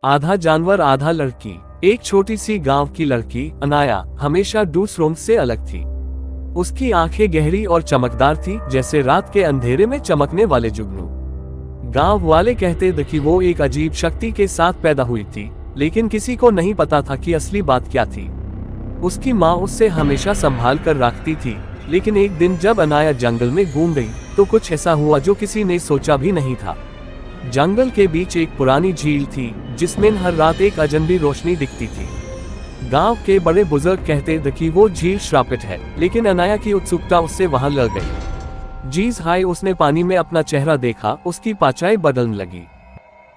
आधा जानवर आधा लड़की। एक छोटी सी गांव की लड़की अनाया हमेशा दूसरों से अलग थी। उसकी आंखें गहरी और चमकदार थी, जैसे रात के अंधेरे में चमकने वाले जुगनू। गांव वाले कहते थे कि वो एक अजीब शक्ति के साथ पैदा हुई थी, लेकिन किसी को नहीं पता था कि असली बात क्या थी। उसकी माँ उससे हमेशा संभाल कर रखती थी, लेकिन एक दिन जब अनाया जंगल में घूम गई तो कुछ ऐसा हुआ जो किसी ने सोचा भी नहीं था। जंगल के बीच एक पुरानी झील थी, जिसमें हर रात एक अजनबी रोशनी दिखती थी। गांव के बड़े बुजुर्ग कहते थे कि वो झील श्रापित है, लेकिन अनाया की उत्सुकता उससे वहां लग गई। जीज हाय उसने पानी में अपना चेहरा देखा, उसकी पाचाई बदलने लगी।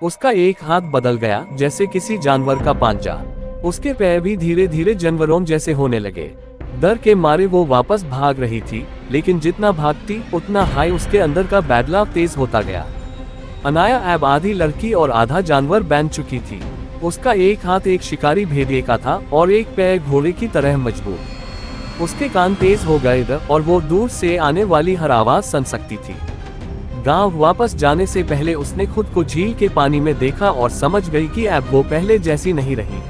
उसका एक हाथ बदल गया जैसे किसी जानवर का पांजा। उसके पैर भी धीरे धीरे जानवरों जैसे होने लगे। डर के मारे वो वापस भाग रही थी, लेकिन जितना भागती उतना हाय उसके अंदर का बदलाव तेज होता गया। अनाया अब आधी लड़की और आधा जानवर बन चुकी थी। उसका एक हाथ एक शिकारी भेड़िए का था और एक पैर घोड़े की तरह मजबूत। उसके कान तेज हो गए थे और वो दूर से आने वाली हर आवाज सुन सकती थी। गांव वापस जाने से पहले उसने खुद को झील के पानी में देखा और समझ गई कि अब वो पहले जैसी नहीं रही।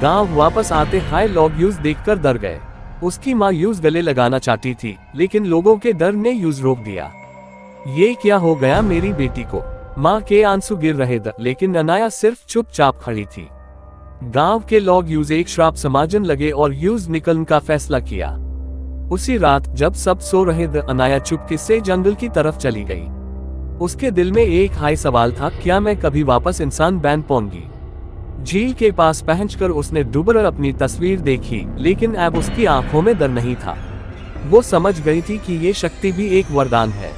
गांव वापस आते हाय लोग यूज देखकर डर गए। उसकी माँ यूज गले लगाना चाहती थी, लेकिन लोगों के डर ने यूज रोक दिया। ये क्या हो गया मेरी बेटी को? माँ के आंसू गिर रहे थे, लेकिन अनाया सिर्फ चुपचाप खड़ी थी। गांव के लोग यूज एक श्राप समझने लगे और यूज निकलने का फैसला किया। उसी रात जब सब सो रहे थे, अनाया चुपके से जंगल की तरफ चली गई। उसके दिल में एक हाई सवाल था, क्या मैं कभी वापस इंसान बन पाऊंगी? झील के पास पहुंचकर उसने दोबारा अपनी तस्वीर देखी, लेकिन अब उसकी आंखों में डर नहीं था। वो समझ गई थी कि ये शक्ति भी एक वरदान है।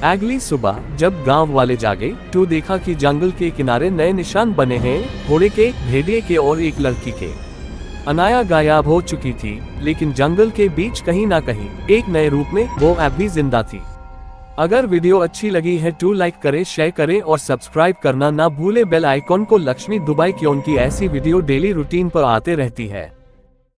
अगली सुबह जब गांव वाले जागे तो देखा कि जंगल के किनारे नए निशान बने हैं, घोड़े के, भेड़िए के और एक लड़की के। अनाया गायब हो चुकी थी, लेकिन जंगल के बीच कहीं ना कहीं एक नए रूप में वो अब भी जिंदा थी। अगर वीडियो अच्छी लगी है तो लाइक करें, शेयर करें और सब्सक्राइब करना ना भूले। बेल आइकॉन को लक्ष्मी दुबई, क्योंकि ऐसी वीडियो डेली रूटीन पर आते रहती है।